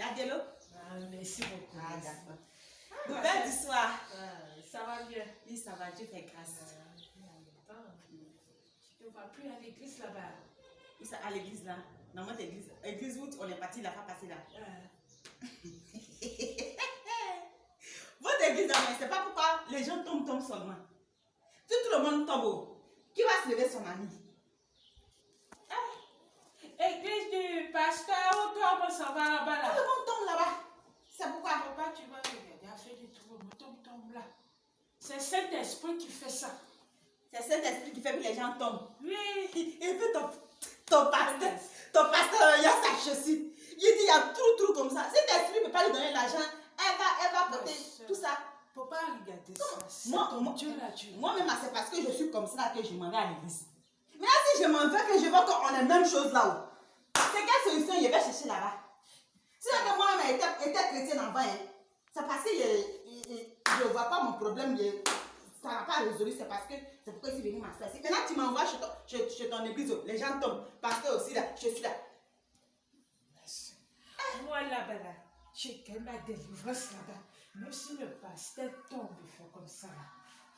Gardez-le. Merci beaucoup. Ah, d'accord. Nouvelle du soir. Ça va bien. Oui, ça va, Dieu fait grâce. Tu ne vas plus à l'église là-bas. Oui, ça, à l'église là. Dans notre église. Église où on est parti la fois passée là. Votre église là, mais c'est pas pourquoi les gens tombent seulement. Si tout le monde tombe, qui va se lever son ami? Église du pasteur, où toi, on s'en va là-bas là. Tout le monde tombe là-bas. C'est pourquoi? Papa, tu vas regarder, à faire du trou, tombe là. C'est Saint-Esprit qui fait ça. C'est cet esprit qui fait que les gens tombent. Oui. Et puis ton pasteur, il y a sa chaussure. Il dit, il y a tout comme ça. Cet esprit ne peut pas lui donner l'argent. Elle va porter tout ça. Faut pas regarder ça. Moi-même, c'est parce que je suis comme ça que je m'en vais à l'église. Mais là, si je m'en vais, que je vois qu'on a la même chose là-haut, c'est quelle solution je vais chercher là-bas? Si que moi-même était chrétienne avant, c'est parce que je ne vois pas mon problème. Ça n'a pas résolu, c'est parce que c'est pourquoi je suis venue m'asseoir. Maintenant, tu m'envoies chez ton église, les gens tombent. Pasteur aussi là, je suis là. Moi là-bas, j'ai quand même ma délivrance là-bas. Même si le pasteur tombe, il fait comme ça.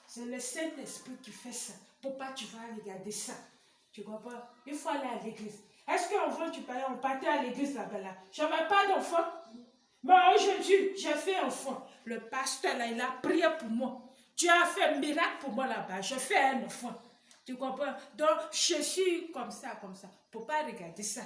C'est le Saint-Esprit qui fait ça. Pourquoi tu vas regarder ça? Tu comprends? Il faut aller à l'église. Est-ce qu'enfant, on partait à l'église là-bas là? Je n'avais pas d'enfant. Mais aujourd'hui, j'ai fait enfant. Le pasteur là, il a prié pour moi. Tu as fait un miracle pour moi là-bas. Je fais un enfant. Tu comprends? Donc, je suis comme ça. Pour pas regarder ça.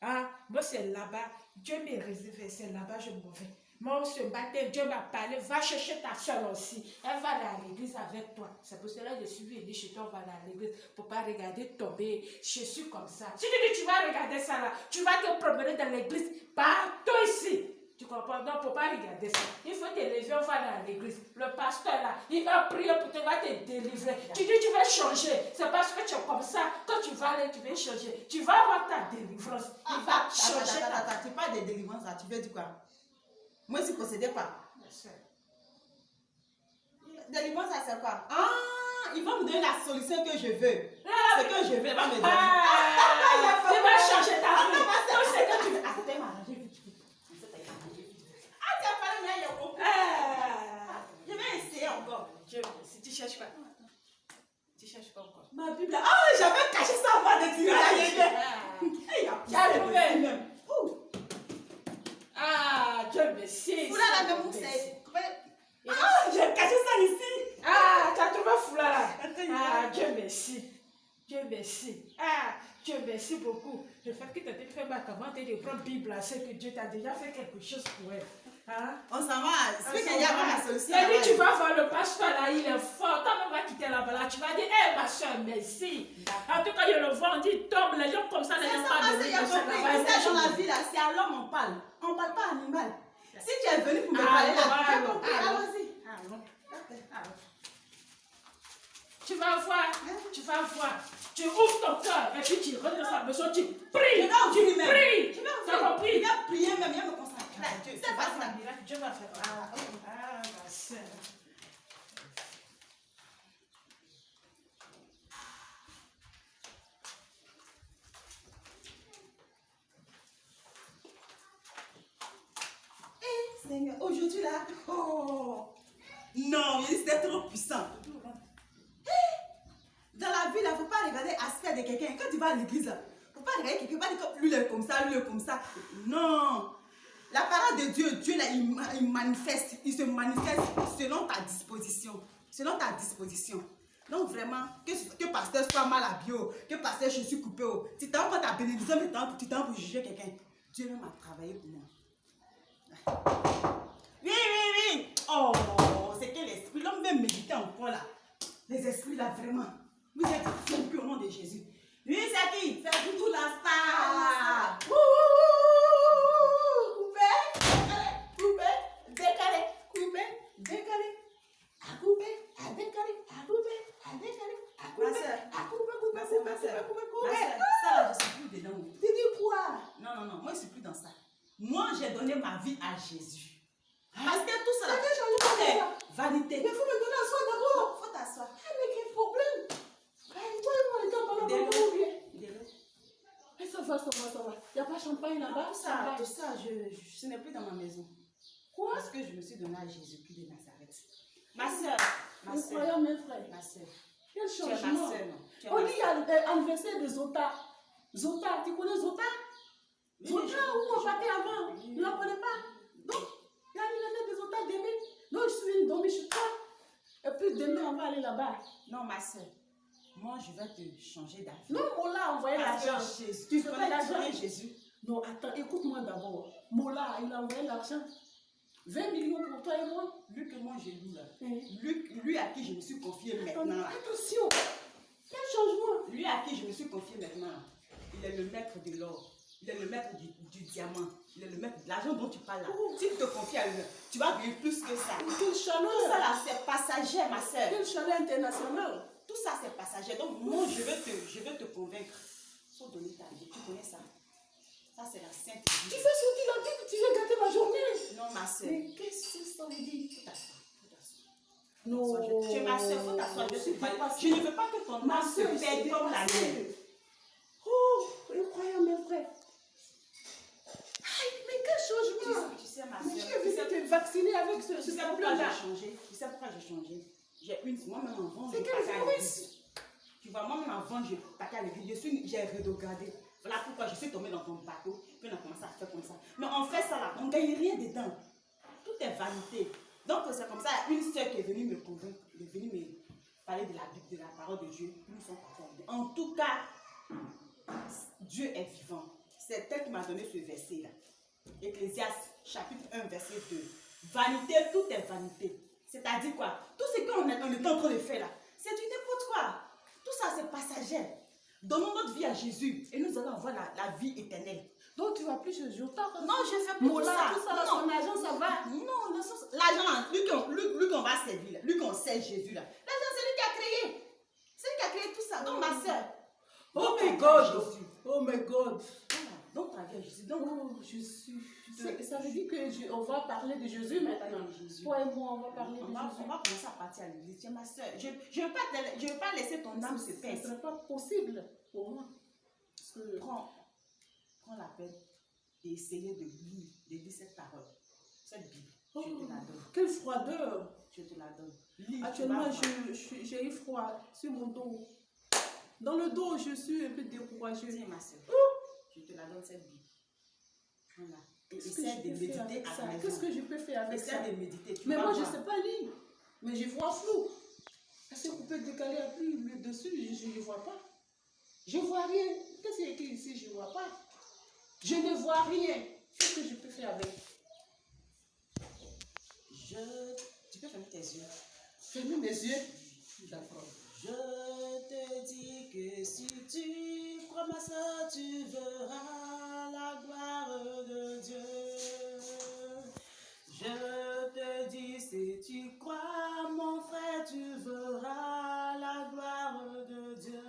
Ah, moi, c'est là-bas. Dieu m'a réservé. C'est là-bas, je m'en vais. Moi, ce matin, Dieu m'a parlé. Va chercher ta soeur aussi. Elle va aller à l'église avec toi. C'est pour cela que je suis venue chez toi. On va aller à l'église. Pour pas regarder tomber. Je suis comme ça. Si tu vas regarder ça là, tu vas te promener dans l'église partout ici. Tu comprends? Donc, il ne faut pas regarder ça. Il faut te lever, on va aller à l'église. Le pasteur là, il va prier pour te, va te délivrer. Tu dis, tu vas changer. C'est parce que tu es comme ça. Quand tu vas aller, tu vas changer. Tu vas avoir ta délivrance. Il va changer. Tu parles de délivrance là, tu veux dire quoi? Moi, je ne possédais pas. Délivrance, ça c'est quoi? Ah, il va me donner la solution que je veux. Ce que je veux, il va me donner. Il va changer ta vie. Tout ce que tu veux. Ah, c'était m'arranger vite. Ah, tu as parlé, mais il y a beaucoup. Je vais essayer encore. Si tu cherches quoi? Tu cherches quoi encore? Ma Bible. Ah, j'avais caché ça avant de tirer. Tu as trouvé. Ah, Dieu merci. Foula la même c'est. Ah, j'ai caché ça ici. Ah, tu as trouvé Foula là. Ah, Dieu merci. Dieu merci. Ah, Dieu merci beaucoup. Le fait que tu as fait ma commande et de prendre la Bible, c'est que Dieu t'a déjà fait quelque chose pour elle. Hein? On s'en va. C'est qu'il y a pas la solution. Il dit, tu vas voir le pasteur là, il est fort. Quand on va quitter là-bas, là, tu vas dire, hé ma soeur, merci. En tout cas, il le voit, on dit, tombe, les gens comme ça, les gens parlent de ça dans la vie là, c'est à l'homme on parle. On ne parle pas à l'animal. Si tu es venu pour me parler là, tu as compris, allons-y. Tu vas voir. Tu ouvres ton cœur et puis tu rentres dans sa maison, tu pries. Tu pries. Tu as compris? Il va prier même, il va me consacrer à Dieu. C'est facile. Dieu va faire. Ah, ma soeur. Seigneur, aujourd'hui là, oh non, c'était trop puissant. Dans la vie, il ne faut pas regarder l'aspect de quelqu'un. Quand tu vas à l'église, il ne faut pas regarder quelqu'un, pas dire que lui il est comme ça, lui il est comme ça. Non. La parole de Dieu, Dieu là, il se manifeste selon ta disposition. Selon ta disposition. Donc vraiment, que pasteur soit mal habillé, que pasteur je suis coupé, tu t'en pas ta bénédiction, mais tu t'en pour juger quelqu'un. Dieu même a travaillé pour moi. Oui. Oh, c'est quel esprit. L'homme veut méditer encore là. Les esprits là, vraiment. Vous êtes trompés au nom de Jésus. Oui, c'est qui? C'est Doudou la star. Coupé, décalé. Ça là, je suis plus dedans. Tu dis quoi? Non, moi je suis plus dans ça. Moi, j'ai donné ma vie à Jésus. Parce que tout ça, c'est vanité. Mais il faut me donner à soi d'abord. Il faut t'asseoir. Mais quel problème? Toi et moi, les gars, parlons de bien. va. Il n'y a pas champagne là-bas? Tout ça, ce n'est plus dans ma maison. Quoi? Parce que je me suis donnée à Jésus-Christ de Nazareth. Ma soeur, Incroyable, mes frères. ma soeur. Quel Tu es ma changement. soeur, non? Tu es On ma dit sœur. anniversaire de Zota. Zota, tu connais Zota? Oui, Zota, où on partait avant? Oui. Tu ne la connais pas? Donc, il y a l'anniversaire de Zota demain. Donc, je suis venue dormir chez toi. Et puis demain, on va aller là-bas. Non, ma soeur. Moi, je vais te changer d'avis. Non, Mola a envoyé Parce que l'argent. Jésus, Tu tu veux pas connais l'argent? Jésus. Non, attends, écoute-moi d'abord. Mola, il a envoyé l'argent. 20 millions pour toi et moi. Lui que moi j'ai lu là. Hein? Lui à qui je me suis confié maintenant. là. Attention. Quel changement. Lui à qui je me suis confié maintenant. là. Il est le maître de l'or. Il est le maître du diamant. Il est le maître de l'argent dont tu parles là. Oh. Si tu te confies à lui, tu vas vivre plus que ça. Quelle Tout ça chaleur. là, c'est passager, ma soeur. Quelle chaleur internationale. Tout ça, c'est passager. Donc, moi, je vais te convaincre. Il faut donner ta vie. Tu connais ça? Ça, c'est la sainte Tu vie. fais sortir la Bible, tu veux gâter ma journée. Non, ma soeur. Mais qu'est-ce que ça veut dire? Faut t'asseoir. Faut t'asseoir. Non. Tu es ma soeur. Faut t'asseoir. Je C'est te parle. pas Je ne veux pas que ton Ma âme se soeur, perde comme la mienne. Oh, incroyable, mes frères. Aïe, mais quel changement. Tu sais, ma Mais soeur. tu es venu te vacciner avec ce Tu sais pourquoi problème-là. j'ai changé? Tu sais pourquoi j'ai changé? J'ai moi-même avant, C'est je quel partais à virus? l'église. Tu vois, moi-même avant, je partais à l'église. J'ai regardé. Voilà pourquoi je suis tombée dans ton bateau. Puis on a commencé à faire comme ça. Mais on fait ça là, on ne gagne rien dedans. Tout est vanité. Donc c'est comme ça, une soeur qui est venue me convaincre, elle est venue me parler de la Bible, de la parole de Dieu. Nous sommes partis. En tout cas, Dieu est vivant. C'est elle qui m'a donné ce verset là. Ecclésiaste chapitre 1 verset 2. Vanité, tout est vanité. C'est-à-dire quoi? Tout ce qu'on est en train de faire là, c'est du n'importe quoi. Tout ça c'est passager. Donnons notre vie à Jésus et nous allons avoir la vie éternelle. Donc tu vas plus chez Jota. Non, je fais plus Mola, tout tout ça, ça. son argent, ça va. Non, l'argent, lui qu'on va servir, là, lui qu'on sert Jésus là. L'argent, c'est lui qui a créé. C'est lui qui a créé tout ça. Donc ma soeur. Oh my God. Oh my God. Voilà. Donc ta vie à Jésus. Donc, Oh, Jésus. Ça veut dire qu'on va parler de Jésus maintenant. Jésus. Toi et moi, on va parler de On Jésus. va commencer à partir à l'église. Tiens, ma soeur, je ne veux pas laisser ton âme se Ce perdre. ne serait pas possible pour moi. Parce que Prends la peine d'essayer de lire cette parole, cette Bible. Je te la donne. Quelle froideur. Je te la donne. Lis, Actuellement, tu vas voir. j'ai eu froid sur mon dos. Dans le dos, je suis un peu découragée. Tiens, ma soeur, je te la donne cette Bible. Voilà. Qu'est-ce que Essaie je de peux faire méditer avec à ça? la maison. Qu'est-ce que je peux faire avec ça? Essaie de méditer. Tu Mais vas moi, je ne voir. sais pas lire. Mais je vois flou. Est-ce qu'on peut décaler un peu le dessus? Je ne vois pas. Je ne vois rien. Qu'est-ce qu'il y a écrit ici? Je ne vois pas. Je ne vois rien. Qu'est-ce que je peux faire avec? Tu peux fermer tes yeux. Fermer mes yeux. D'accord. Je te dis que si tu crois ma soeur, tu verras la gloire de Dieu. Je te dis si tu crois mon frère, tu verras la gloire de Dieu.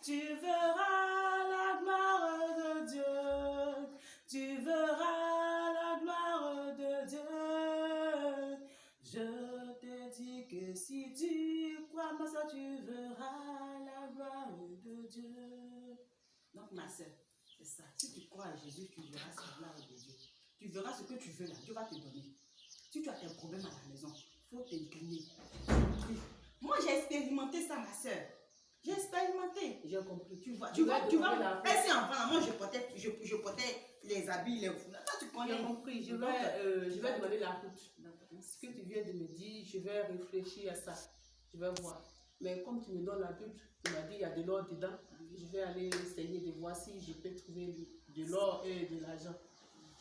Tu verras la gloire de Dieu. Tu verras la gloire de Dieu. Je te dis que si tu crois ma soeur, tu verras la gloire de Dieu. Donc ma soeur, c'est ça. Si tu crois à Jésus, tu verras la gloire de Dieu. Tu verras ce que tu veux là, Dieu va te donner. Si tu as tes problèmes à la maison, il faut t'incliner. Moi j'ai expérimenté ça ma soeur. J'ai expérimenté. J'ai compris. Tu vois, Tu vas Ainsi enfant, moi je portais les habits, les foulards. Toi tu connais. J'ai compris. Je vais demander la route. Ce que tu viens de me dire, je vais réfléchir à ça. Je vais voir. Mais comme tu me donnes la Bible, tu m'as dit qu'il y a de l'or dedans. Je vais aller essayer de voir si je peux trouver de l'or et de l'argent.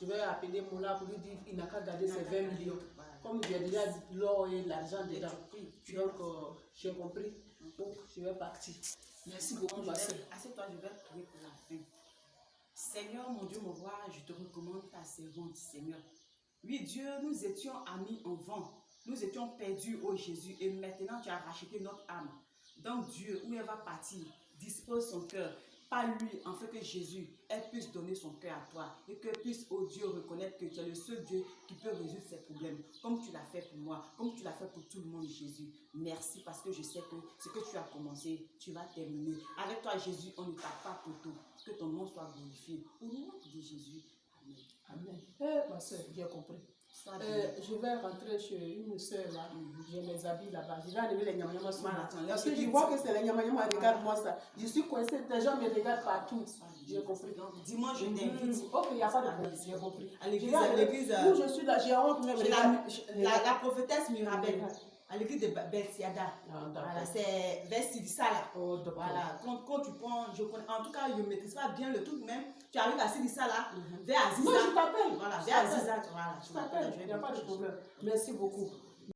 Je vais appeler Moula pour lui dire qu'il n'a qu'à garder ses 20 millions. Comme il y a déjà de l'or et de l'argent dedans. Donc, j'ai compris. Donc, je vais partir. Merci beaucoup, ma soeur. Assieds-toi, je vais prier pour la fin. Seigneur, mon Dieu, mon roi, je te recommande ta servante, Seigneur. Oui, Dieu, nous étions amis en vain. Nous étions perdus, ô Jésus, et maintenant tu as racheté notre âme. Donc Dieu, où elle va partir, dispose son cœur, pas lui, en fait que Jésus, elle puisse donner son cœur à toi et que puisse, ô Dieu, reconnaître que tu es le seul Dieu qui peut résoudre ses problèmes, comme tu l'as fait pour moi, comme tu l'as fait pour tout le monde, Jésus. Merci parce que je sais que ce que tu as commencé, tu vas terminer. Avec toi, Jésus, on ne tape pas pour tout. Que ton nom soit glorifié. Au nom de Jésus. Amen. Amen. Ma soeur, j'ai compris. Je vais rentrer chez une soeur là, j'ai mes habits là-bas. Je vais enlever les nyama sur moi. Parce que je vois que c'est les nyama, regarde-moi ça. Je suis coincée, les gens me regardent partout. J'ai compris. Dimanche, je t'invite. Ok, il n'y a pas de problème, j'ai compris. À l'église, où je suis là, j'ai honte même. La prophétesse Mirabel, à l'église de Belsiada. Voilà, c'est vers Sidissa là. Voilà, quand tu prends, en tout cas, je ne maîtrise pas bien le truc même. Tu arrives à Sidissa là, vers Aziza. Non, je t'appelle. Voilà, vers Aziza. Voilà, Je t'appelle, il n'y a pas de problème. Merci beaucoup.